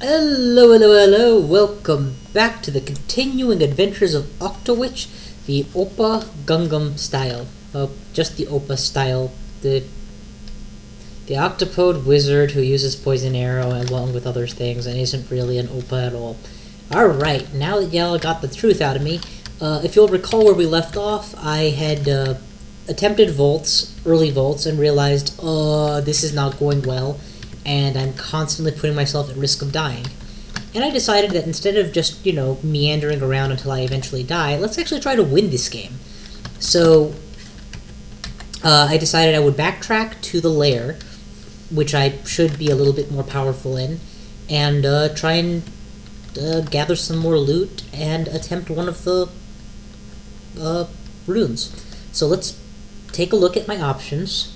Hello, hello, hello! Welcome back to the continuing adventures of Octowitch, the OpPA Gungam style. Just the OpPA style. The Octopode wizard who uses poison arrow along with other things and isn't really an OpPA at all. Alright, now that y'all got the truth out of me, if you'll recall where we left off, I had attempted early vaults, and realized, this is not going well, and I'm constantly putting myself at risk of dying. And I decided that instead of just, meandering around until I eventually die, let's actually try to win this game. So, I decided I would backtrack to the Lair, which I should be a little bit more powerful in, and try and gather some more loot and attempt one of the runes. So let's take a look at my options.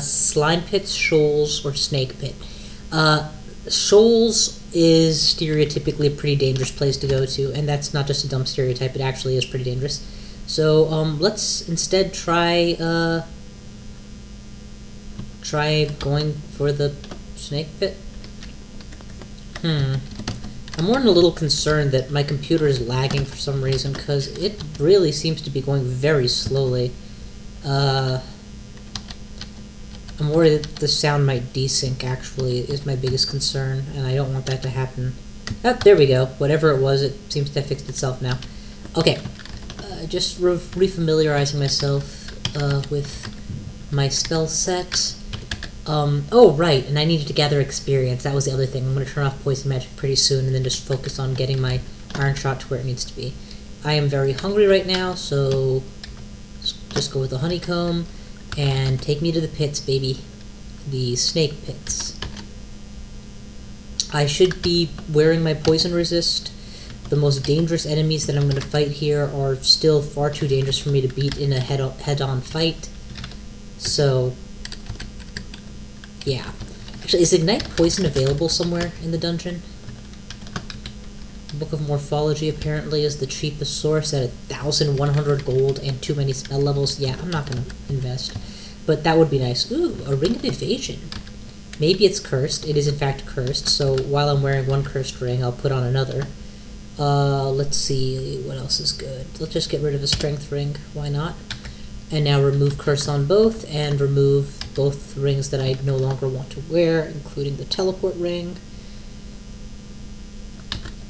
Slime pits, shoals, or snake pit. Shoals is stereotypically a pretty dangerous place to go to, and that's not just a dumb stereotype, it actually is pretty dangerous. So, let's instead try going for the snake pit. I'm more than a little concerned that my computer is lagging for some reason, because it really seems to be going very slowly. I'm worried that the sound might desync, actually, is my biggest concern, and I don't want that to happen. Oh, there we go. Whatever it was, it seems to have fixed itself now. Okay, just refamiliarizing myself with my spell set. Oh, right, and I needed to gather experience. That was the other thing. I'm going to turn off Poison Magic pretty soon, and then just focus on getting my Iron Shot to where it needs to be. I am very hungry right now, so just go with the honeycomb. And take me to the pits, baby. The snake pits. I should be wearing my poison resist. The most dangerous enemies that I'm going to fight here are still far too dangerous for me to beat in a head-on fight. So, yeah. Actually, is Ignite Poison available somewhere in the dungeon? Book of Morphology apparently is the cheapest source at 1,100 gold and too many spell levels. Yeah, I'm not going to invest. But that would be nice. Ooh, a Ring of Evasion. Maybe it's cursed. It is in fact cursed, so while I'm wearing one cursed ring, I'll put on another. Let's see, what else is good? Let's just get rid of the Strength ring. Why not? And now remove curse on both, and remove both rings that I no longer want to wear, including the teleport ring.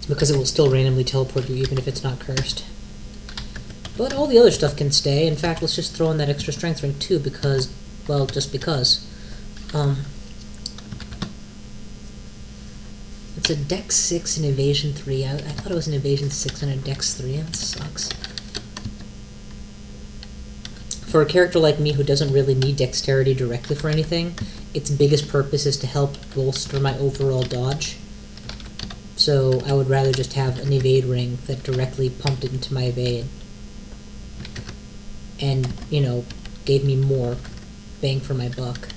Because it will still randomly teleport you even if it's not cursed. But all the other stuff can stay. In fact, let's just throw in that extra strength ring too, because, well, just because. It's a Dex 6 and Evasion 3. I thought it was an Evasion 6 and a Dex 3. That sucks. For a character like me who doesn't really need dexterity directly for anything, its biggest purpose is to help bolster my overall dodge. So I would rather just have an evade ring that directly pumped it into my evade. And, gave me more bang for my buck.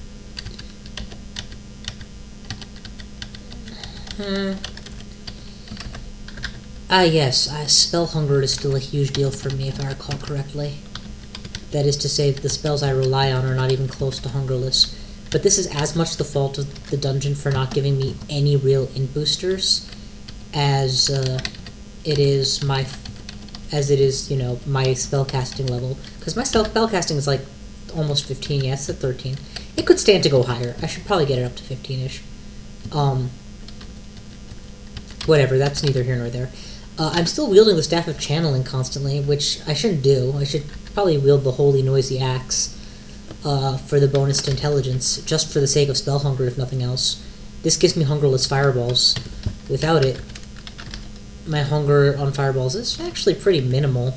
Yes, spell hunger is still a huge deal for me, if I recall correctly. That is to say, the spells I rely on are not even close to hungerless. But this is as much the fault of the dungeon for not giving me any real int boosters as it is my spellcasting level. Because my spellcasting is like almost 15, yeah, it's at 13. It could stand to go higher. I should probably get it up to 15-ish. Whatever, that's neither here nor there. I'm still wielding the Staff of Channeling constantly, which I shouldn't do. I should probably wield the Holy Noisy Axe for the bonus to intelligence, just for the sake of spell hunger, if nothing else. This gives me hungerless fireballs. Without it, my hunger on fireballs is actually pretty minimal.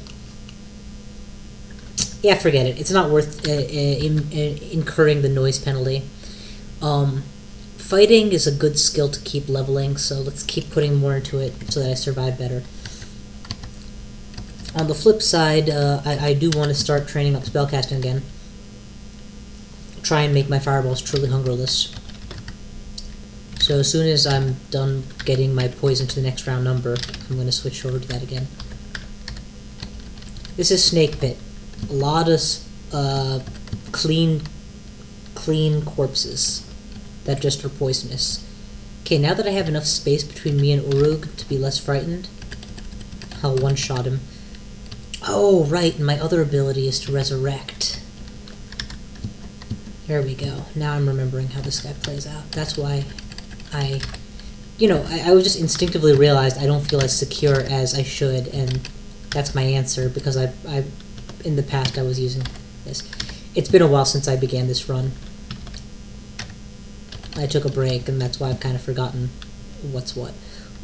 Yeah, forget it. It's not worth incurring the noise penalty. Fighting is a good skill to keep leveling, so let's keep putting more into it so that I survive better. On the flip side, I do want to start training up spellcasting again. Try and make my fireballs truly hungerless. So as soon as I'm done getting my poison to the next round number, I'm going to switch over to that again. This is Snake Pit. A lot of clean corpses that just are poisonous. Okay, now that I have enough space between me and Urug to be less frightened, I'll one-shot him. Oh, right, and my other ability is to resurrect. There we go. Now I'm remembering how this guy plays out. That's why I just instinctively realized I don't feel as secure as I should, and that's my answer, because I in the past I was using this. It's been a while since I began this run. I took a break, and that's why I've kind of forgotten what's what.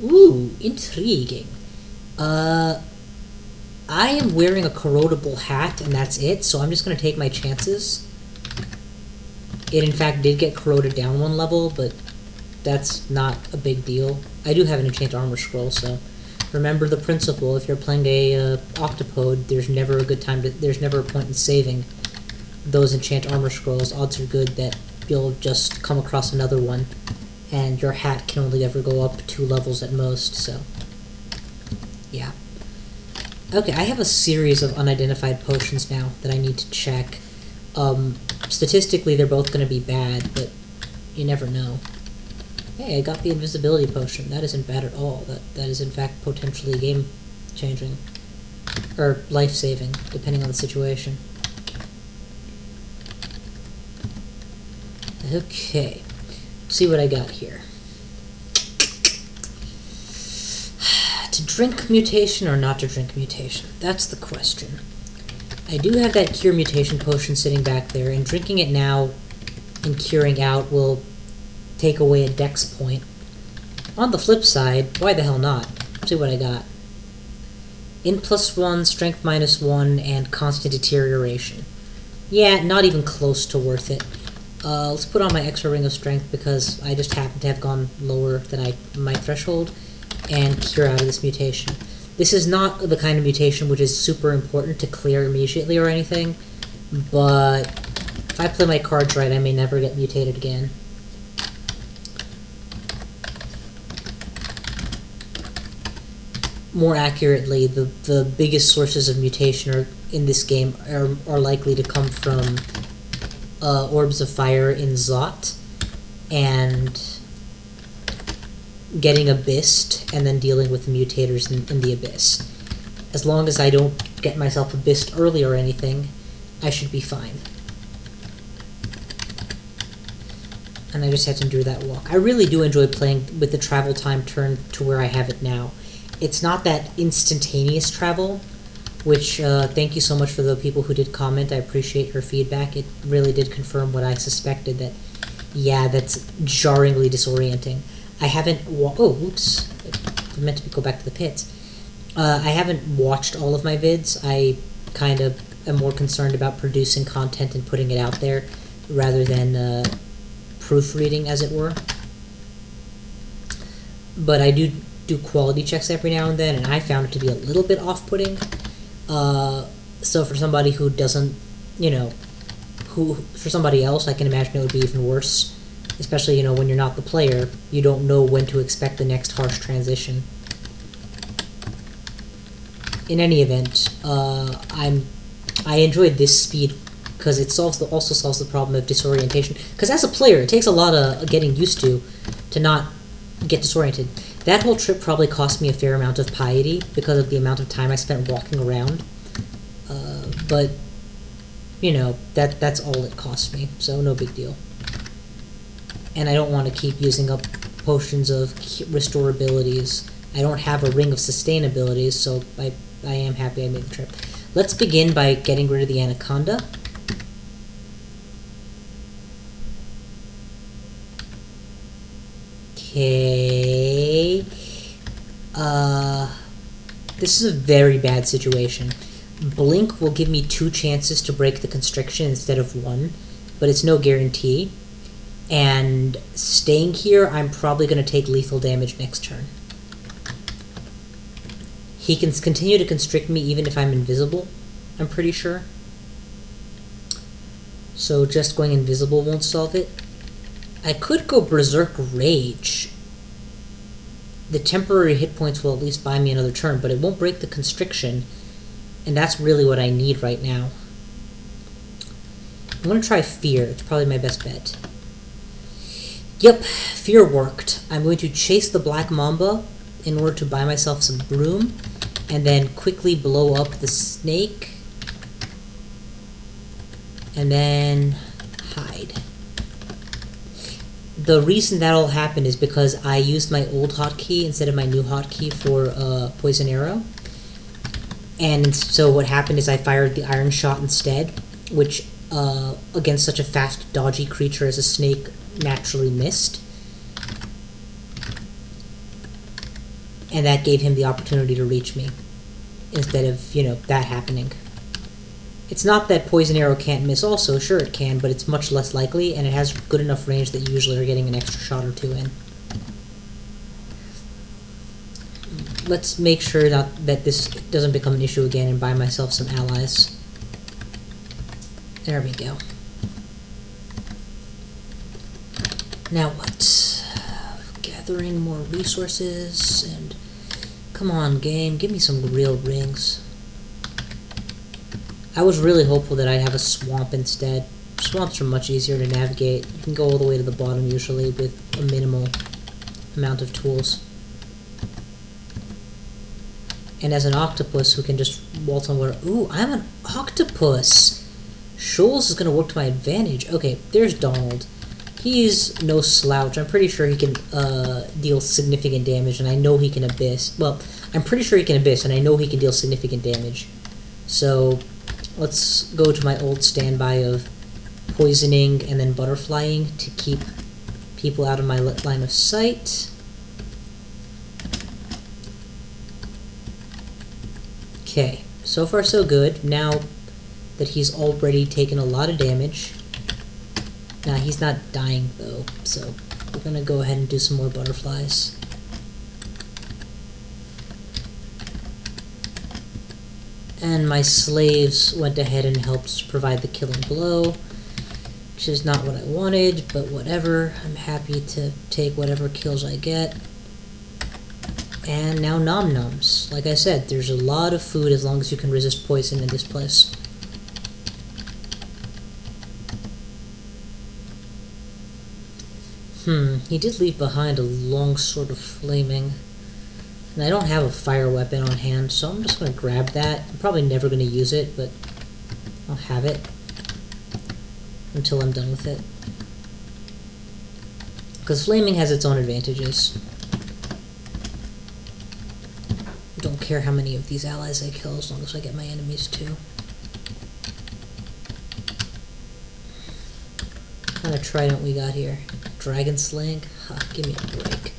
Ooh, intriguing. I am wearing a corrodable hat, and that's it, so I'm just going to take my chances. It, in fact, did get corroded down one level, but that's not a big deal. I do have an enchant armor scroll, so remember the principle. If you're playing a octopode, there's never a good time to... There's never a point in saving those enchant armor scrolls. Odds are good that you'll just come across another one, and your hat can only ever go up 2 levels at most, so... yeah. Okay, I have a series of unidentified potions now that I need to check. Statistically, they're both going to be bad, but you never know. Hey, I got the invisibility potion. That isn't bad at all. That is, in fact, potentially game-changing. Or life-saving, depending on the situation. Okay. Let's see what I got here. To drink mutation or not to drink mutation? That's the question. I do have that cure mutation potion sitting back there, and drinking it now and curing out will take away a dex point. On the flip side, why the hell not? Let's see what I got. Int +1, strength -1, and constant deterioration. Yeah, not even close to worth it. Let's put on my extra ring of strength because I just happen to have gone lower than my threshold, and cure out of this mutation. This is not the kind of mutation which is super important to clear immediately or anything, but if I play my cards right, I may never get mutated again. More accurately, the biggest sources of mutation in this game are likely to come from Orbs of Fire in Zot, and getting Abyssed, and then dealing with the mutators in the Abyss. As long as I don't get myself Abyssed early or anything, I should be fine. And I just had to do that walk. I really do enjoy playing with the travel time turned to where I have it now. It's not that instantaneous travel, which, thank you so much for the people who did comment. I appreciate your feedback. It really did confirm what I suspected, that, yeah, that's jarringly disorienting. I haven't oh, oops. I meant to go back to the pits. I haven't watched all of my vids. I kind of am more concerned about producing content and putting it out there, rather than proofreading, as it were. But I do quality checks every now and then, and I found it to be a little bit off-putting. So for somebody who doesn't, for somebody else, I can imagine it would be even worse. Especially, when you're not the player, you don't know when to expect the next harsh transition. In any event, I enjoyed this speed because it also solves the problem of disorientation. Because as a player, it takes a lot of getting used to not get disoriented. That whole trip probably cost me a fair amount of piety because of the amount of time I spent walking around. But, that's all it cost me, so no big deal. And I don't want to keep using up potions of restore abilities. I don't have a ring of sustain abilities, so I am happy I made the trip. Let's begin by getting rid of the anaconda. Okay. This is a very bad situation. Blink will give me 2 chances to break the constriction instead of 1, but it's no guarantee. And staying here, I'm probably going to take lethal damage next turn. He can continue to constrict me even if I'm invisible, I'm pretty sure. So just going invisible won't solve it. I could go Berserk Rage. The temporary hit points will at least buy me another turn, but it won't break the constriction, and that's really what I need right now. I'm going to try Fear. It's probably my best bet. Yep, fear worked. I'm going to chase the black mamba in order to buy myself some broom, and then quickly blow up the snake, and then hide. The reason that all happened is because I used my old hotkey instead of my new hotkey for poison arrow. And so what happened is I fired the iron shot instead, which against such a fast, dodgy creature as a snake naturally missed. And that gave him the opportunity to reach me, instead of, you know, that happening. It's not that poison arrow can't miss also, sure it can, but it's much less likely, and it has good enough range that you usually are getting an extra shot or two in. Let's make sure that this doesn't become an issue again and buy myself some allies. There we go. Now what? Gathering more resources, and come on game, give me some real rings. I was really hopeful that I'd have a swamp instead. Swamps are much easier to navigate. You can go all the way to the bottom usually with a minimal amount of tools. And as an octopus who can just waltz on water. Ooh, I'm an octopus! Shoals is going to work to my advantage. Okay, there's Donald. He's no slouch. I'm pretty sure he can deal significant damage, and I know he can abyss. Well, I'm pretty sure he can abyss, and I know he can deal significant damage. So let's go to my old standby of poisoning and then butterflying to keep people out of my line of sight. Okay, so far so good. Now that he's already taken a lot of damage. Nah, he's not dying though, so we're gonna go ahead and do some more butterflies. And my slaves went ahead and helped provide the killing blow, which is not what I wanted, but whatever. I'm happy to take whatever kills I get. And now nom noms. Like I said, there's a lot of food as long as you can resist poison in this place. He did leave behind a long sword of flaming. And I don't have a fire weapon on hand, so I'm just going to grab that. I'm probably never going to use it, but I'll have it until I'm done with it. Because flaming has its own advantages. Don't care how many of these allies I kill as long as I get my enemies too. What kind of trident we got here? Dragon slaying? Ha, give me a break.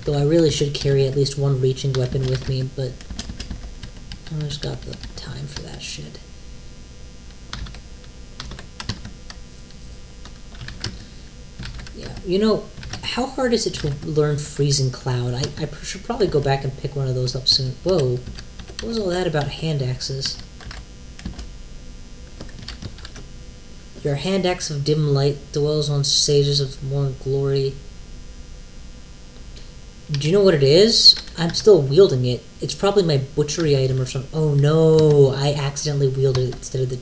Though I really should carry at least one reaching weapon with me, but I just got the time for that shit. Yeah, you know, how hard is it to learn Freezing Cloud? I should probably go back and pick one of those up soon. Whoa, what was all that about hand axes? Your hand axe of dim light dwells on sages of more glory. Do you know what it is? I'm still wielding it. It's probably my butchery item or something. Oh no, I accidentally wielded it instead of the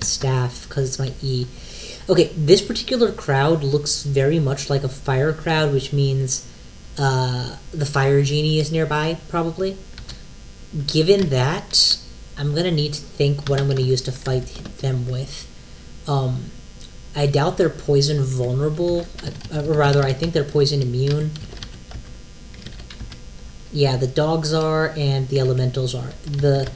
staff because it's my E. Okay, this particular crowd looks very much like a fire crowd, which means the fire genie is nearby, probably. Given that, I'm going to need to think what I'm going to use to fight them with. I doubt they're poison vulnerable, or rather, I think they're poison immune. Yeah, the dogs are, and the elementals are. The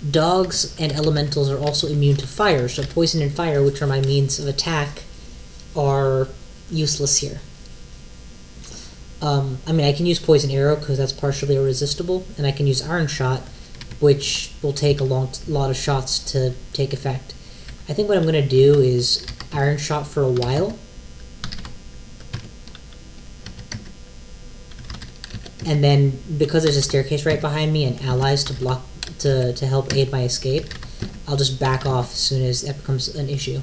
dogs and elementals are also immune to fire, so poison and fire, which are my means of attack, are useless here. I mean, I can use poison arrow because that's partially irresistible, and I can use iron shot, which will take a lot of shots to take effect. I think what I'm going to do is iron shot for a while, and then because there's a staircase right behind me and allies to block to help aid my escape, I'll just back off as soon as that becomes an issue.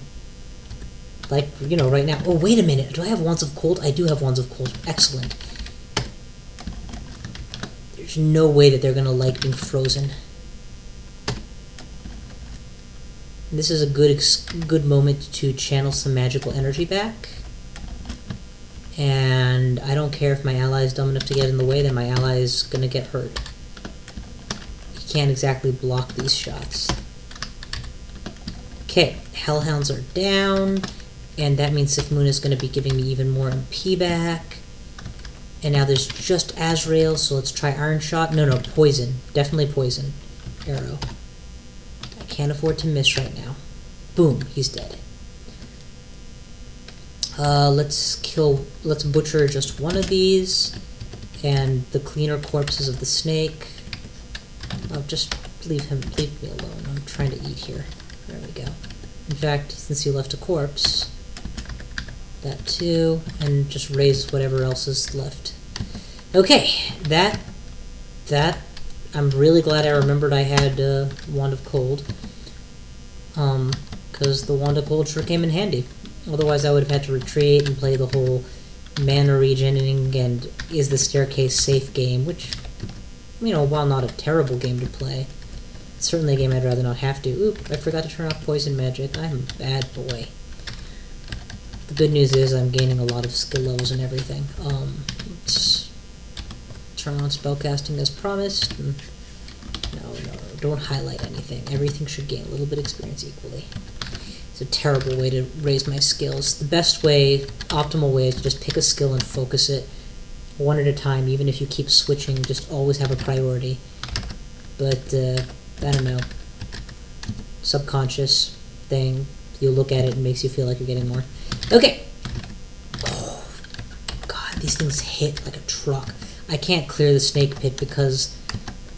Like, you know, right now. Oh, wait a minute. Do I have Wands of Cold? I do have Wands of Cold. Excellent. There's no way that they're going to like being frozen. This is a good moment to channel some magical energy back. And I don't care if my ally is dumb enough to get in the way, then my ally is going to get hurt. He can't exactly block these shots. Okay, Hellhounds are down, and that means Sifmoon is going to be giving me even more MP back. And now there's just Azrael, so let's try Iron Shot. No, Poison. Definitely Poison. Arrow. I can't afford to miss right now. Boom, he's dead. Let's butcher just one of these, and the cleaner corpses of the snake. Oh, just leave me alone. I'm trying to eat here. There we go. In fact, since you left a corpse, that too, and just raise whatever else is left. Okay, that, I'm really glad I remembered I had Wand of Cold, because the Wand of Cold sure came in handy. Otherwise, I would have had to retreat and play the whole mana regening and is the staircase safe game, which, you know, while not a terrible game to play, it's certainly a game I'd rather not have to. Oop, I forgot to turn off poison magic. I'm a bad boy. The good news is I'm gaining a lot of skill levels and everything. Let's turn on spellcasting as promised. No, don't highlight anything. Everything should gain a little bit of experience equally. A terrible way to raise my skills. The best way, optimal way, is to just pick a skill and focus it one at a time. Even if you keep switching, just always have a priority. But I don't know, subconscious thing. You look at it and makes you feel like you're getting more. Okay. Oh God, these things hit like a truck. I can't clear the snake pit because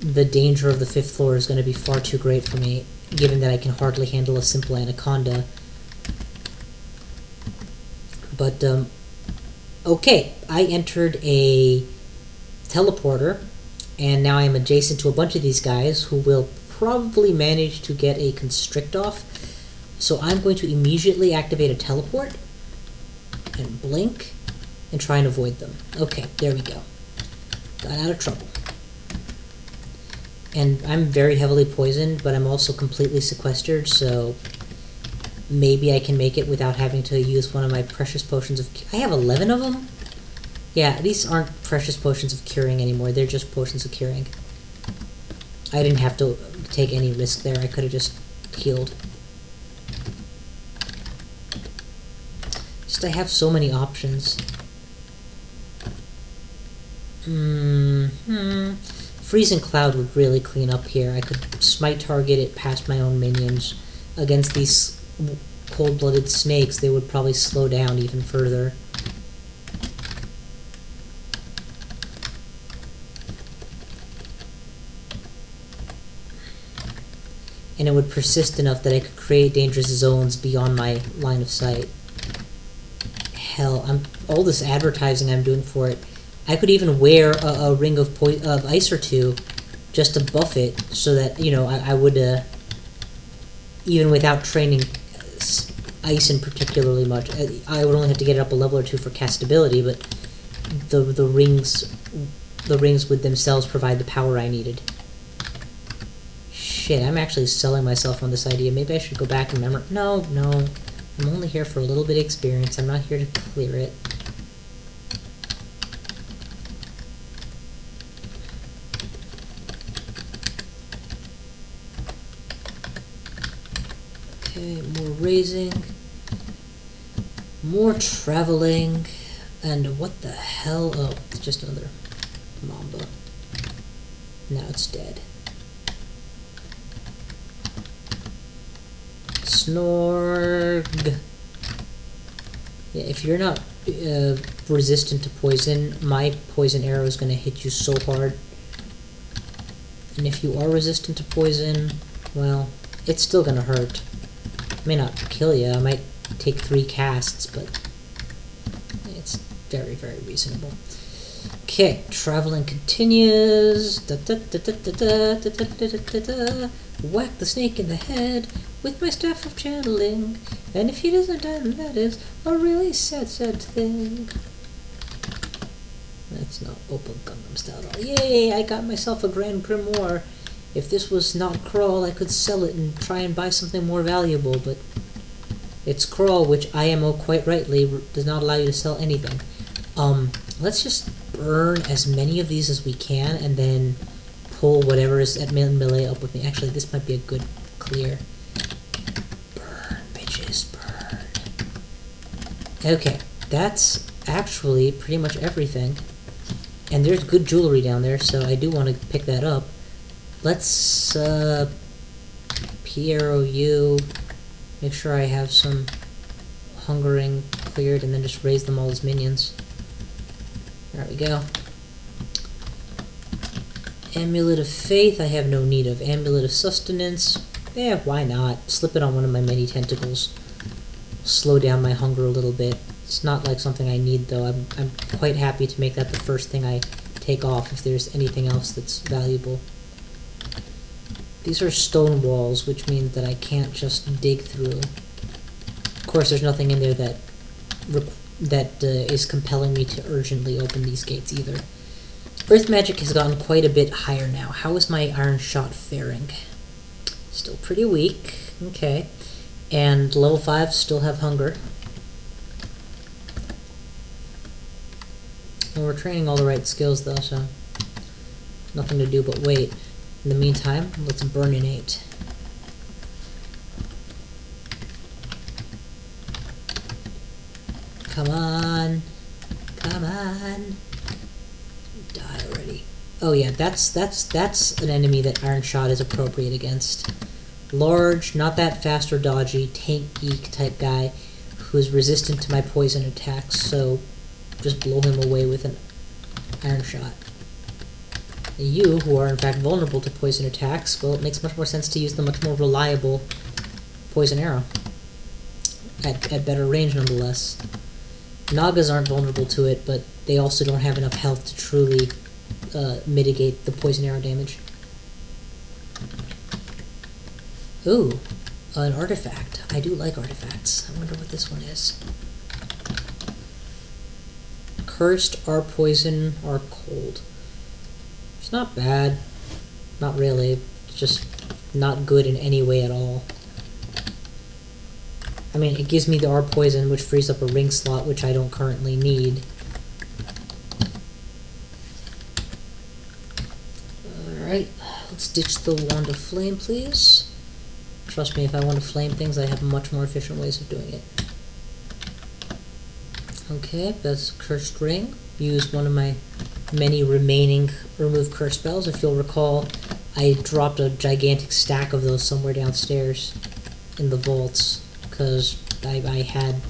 the danger of the 5th floor is going to be far too great for me, given that I can hardly handle a simple anaconda. But, okay, I entered a teleporter, and now I am adjacent to a bunch of these guys who will probably manage to get a constrict off. So I'm going to immediately activate a teleport, and blink, and try and avoid them. Okay, there we go. Got out of trouble. And I'm very heavily poisoned, but I'm also completely sequestered, so maybe I can make it without having to use one of my precious potions of... I have 11 of them? Yeah, these aren't precious potions of curing anymore, they're just potions of curing. I didn't have to take any risk there, I could have just healed. Just I have so many options. Freezing Cloud would really clean up here. I could smite target it past my own minions. Against these cold-blooded snakes, they would probably slow down even further. And it would persist enough that I could create dangerous zones beyond my line of sight. Hell, all this advertising I'm doing for it, I could even wear a ring of ice or two just to buff it, so that, you know, I would, even without training ice in particularly much, I would only have to get it up a level or two for castability, but the rings would themselves provide the power I needed. Shit, I'm actually selling myself on this idea. Maybe I should go back and remember. No, I'm only here for a little bit of experience. I'm not here to clear it. Okay, more raising, more traveling, and what the hell? Oh, it's just another Mamba. Now it's dead. Snorg. Yeah, if you're not resistant to poison, my poison arrow is going to hit you so hard. And if you are resistant to poison, well, it's still going to hurt. It may not kill you, I might take 3 casts, but it's very, very reasonable. Okay, traveling continues. Whack the snake in the head with my staff of channeling, and if he doesn't die, then that is a really sad, sad thing. That's not OpPA Gundam style at all. Yay, I got myself a Grand Grimoire, If this was not crawl, I could sell it and try and buy something more valuable, but it's crawl, which IMO quite rightly does not allow you to sell anything. Let's just burn as many of these as we can, and then pull whatever is at melee up with me. Actually, this might be a good clear. Burn, bitches, burn. Okay, that's actually pretty much everything. And there's good jewelry down there, so I do want to pick that up. Let's, PROU, make sure I have some hungering cleared, and then just raise them all as minions. There we go. Amulet of Faith, I have no need of. Amulet of Sustenance, why not? Slip it on one of my many tentacles. Slow down my hunger a little bit. It's not like something I need, though. I'm quite happy to make that the first thing I take off if there's anything else that's valuable. These are stone walls, which means that I can't just dig through. Of course, there's nothing in there that is compelling me to urgently open these gates either. Earth magic has gotten quite a bit higher now. How is my iron shot faring? Still pretty weak. Okay. And level 5 still have hunger. Well, we're training all the right skills though, so nothing to do but wait. In the meantime, let's burninate. Come on. Come on. Die already. Oh yeah, that's an enemy that Iron Shot is appropriate against. Large, not that fast or dodgy, tank geek type guy who is resistant to my poison attacks, so just blow him away with an Iron Shot. You, who are in fact vulnerable to poison attacks, well, it makes much more sense to use the much more reliable poison arrow. At better range, nonetheless. Nagas aren't vulnerable to it, but they also don't have enough health to truly mitigate the poison arrow damage. Ooh, an artifact. I do like artifacts. I wonder what this one is. Cursed, are poison, are cold. It's not bad. Not really. It's just not good in any way at all. I mean, it gives me the R poison, which frees up a ring slot, which I don't currently need. Alright, let's ditch the Wand of Flame, please. Trust me, if I want to flame things, I have much more efficient ways of doing it. Okay, that's Cursed Ring. Use one of my many remaining remove curse spells. If you'll recall, I dropped a gigantic stack of those somewhere downstairs in the vaults, because I had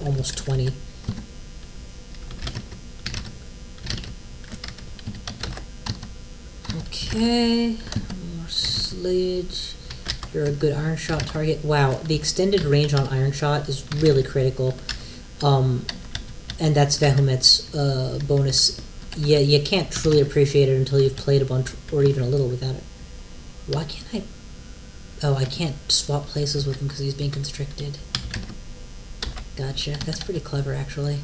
almost 20. Okay, more Slidge. You're a good Iron Shot target. Wow, the extended range on Iron Shot is really critical. And that's Vehumet's bonus. Yeah, you can't truly appreciate it until you've played a bunch, or even a little without it. Why can't I... Oh, I can't swap places with him because he's being constricted. Gotcha. That's pretty clever, actually.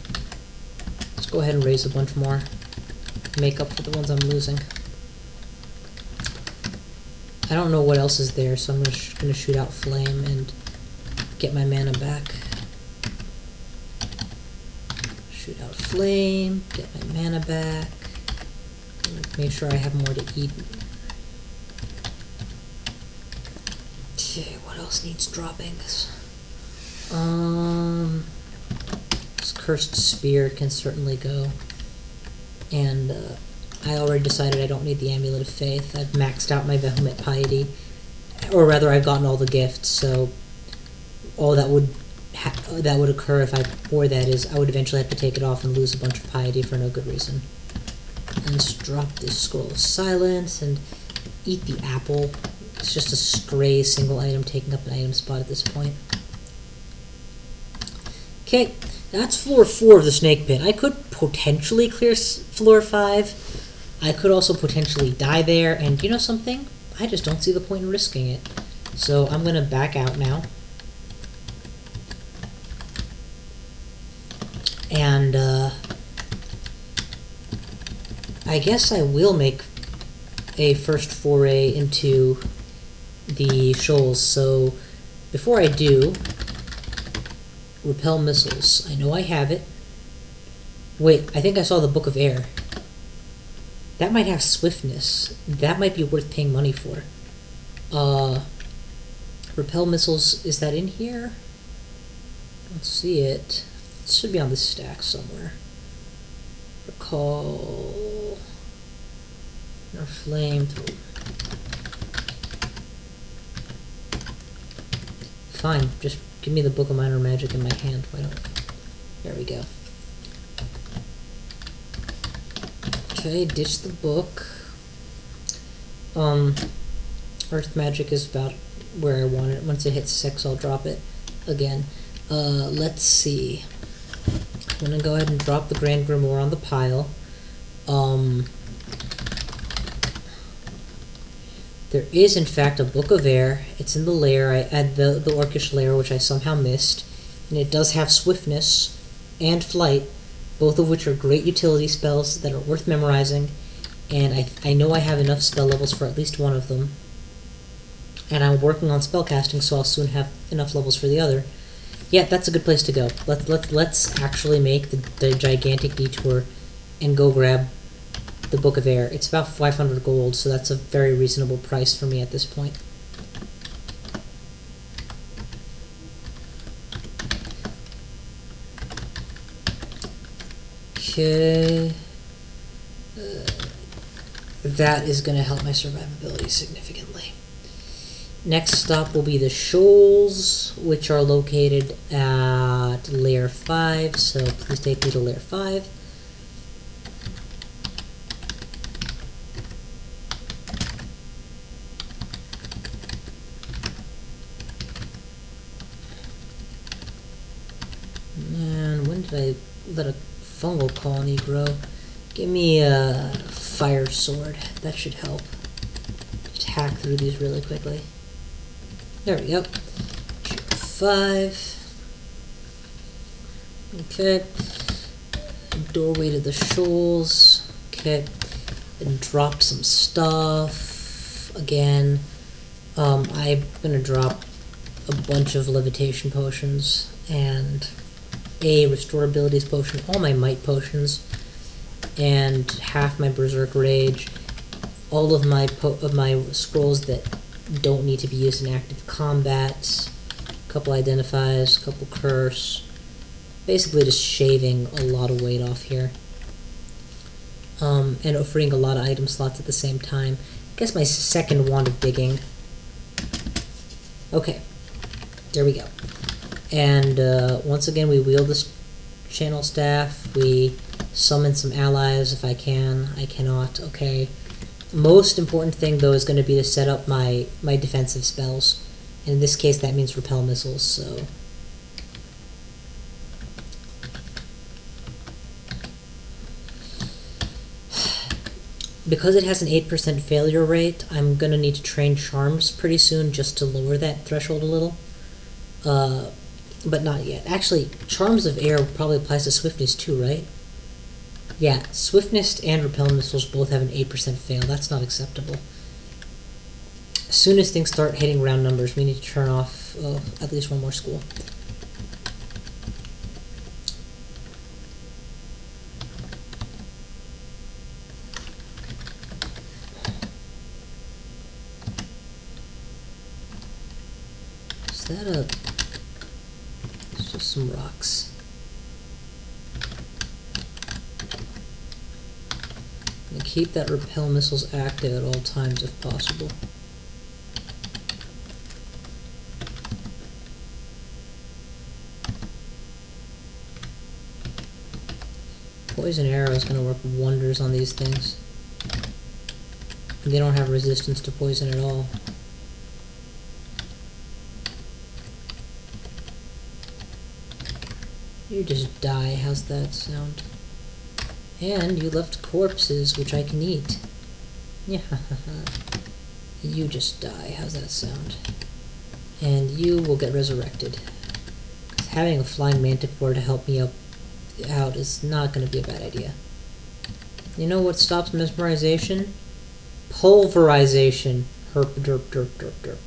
Let's go ahead and raise a bunch more. Make up for the ones I'm losing. I don't know what else is there, so I'm just gonna shoot out Flame and get my mana back. Shoot out Flame, get my mana back. Make sure I have more to eat. Okay, what else needs dropping? This Cursed Spear can certainly go. And I already decided I don't need the Amulet of Faith. I've maxed out my Vehumet Piety. Or rather, I've gotten all the gifts, so all that would occur if I wore that is I would eventually have to take it off and lose a bunch of Piety for no good reason. And let's drop this Scroll of Silence and eat the apple. It's just a stray single item taking up an item spot at this point. Okay, that's floor 4 of the Snake Pit. I could potentially clear floor 5. I could also potentially die there, and you know something? I just don't see the point in risking it. So I'm going to back out now. And I guess I will make a first foray into the shoals. So before I do, repel missiles. I know I have it. Wait, I think I saw the Book of Air. That might have swiftness. That might be worth paying money for. Repel missiles, is that in here? I don't see it. It should be on this stack somewhere. Recall... or flame... Fine, just give me the Book of Minor Magic in my hand. Why don't... There we go. Okay, ditch the book. Earth Magic is about where I want it. Once it hits 6, I'll drop it again. Let's see. I'm gonna go ahead and drop the Grand Grimoire on the pile. There is, in fact, a Book of Air. It's in the Lair. I add the Orcish Lair, which I somehow missed. And it does have Swiftness and Flight, both of which are great utility spells that are worth memorizing. And I know I have enough spell levels for at least one of them. And I'm working on spellcasting, so I'll soon have enough levels for the other. Yeah, that's a good place to go. Let's actually make the gigantic detour and go grab the Book of Air. It's about 500 gold, so that's a very reasonable price for me at this point. Okay. That is going to help my survivability significantly. Next stop will be the shoals, which are located at Lair 5, so please take me to Lair 5. And when did I let a fungal colony grow? Give me a fire sword. That should help. Just hack through these really quickly. There we go. 5. Okay. Doorway to the shoals. Okay. And drop some stuff. Again. I'm gonna drop a bunch of levitation potions and a restore abilities potion, all my might potions, and half my berserk rage, all of my scrolls that don't need to be used in active combat, a couple identifies, a couple curse, basically just shaving a lot of weight off here, and freeing a lot of item slots at the same time. I guess my second wand of digging. Okay, there we go. And once again, we wield this channel staff. We summon some allies if I can. I cannot. Okay. Most important thing, though, is going to be to set up my defensive spells. In this case, that means repel missiles, so... Because it has an 8% failure rate, I'm going to need to train charms pretty soon just to lower that threshold a little. But not yet. Actually, Charms of Air probably applies to Swiftness too, right? Yeah, Swiftness and Repel Missiles both have an 8% fail. That's not acceptable. As soon as things start hitting round numbers, we need to turn off at least one more school. Is that a... It's just some rocks. And keep that repel missiles active at all times if possible. Poison arrow is going to work wonders on these things. And they don't have resistance to poison at all. You just die, how's that sound? And you left corpses, which I can eat. Yeah, you just die, how's that sound? And you will get resurrected. Having a flying manticore to help me out is not going to be a bad idea. You know what stops mesmerization? Pulverization. Herp derp derp derp derp.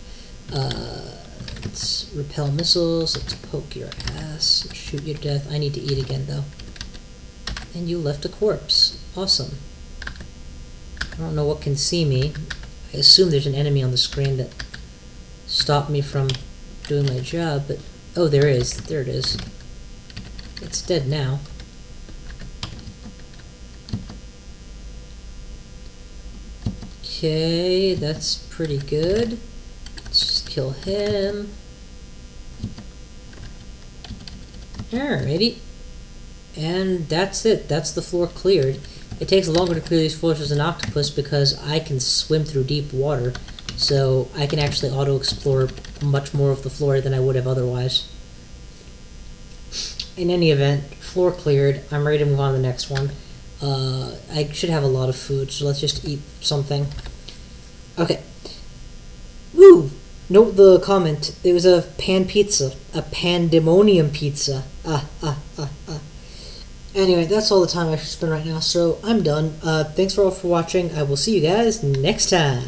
Let's repel missiles. Let's poke your ass. Shoot you to death. I need to eat again, though. And you left a corpse. Awesome. I don't know what can see me. I assume there's an enemy on the screen that stopped me from doing my job, but... Oh, there is. There it is. It's dead now. Okay, that's pretty good. Let's just kill him. Alrighty. And that's it. That's the floor cleared. It takes longer to clear these floors as an octopus because I can swim through deep water. So I can actually auto-explore much more of the floor than I would have otherwise. In any event, floor cleared. I'm ready to move on to the next one. I should have a lot of food, so let's just eat something. Okay. Woo! Note the comment. It was a pan pizza. A pandemonium pizza. Anyway, that's all the time I should spend right now, so I'm done. Thanks for all for watching. I will see you guys next time.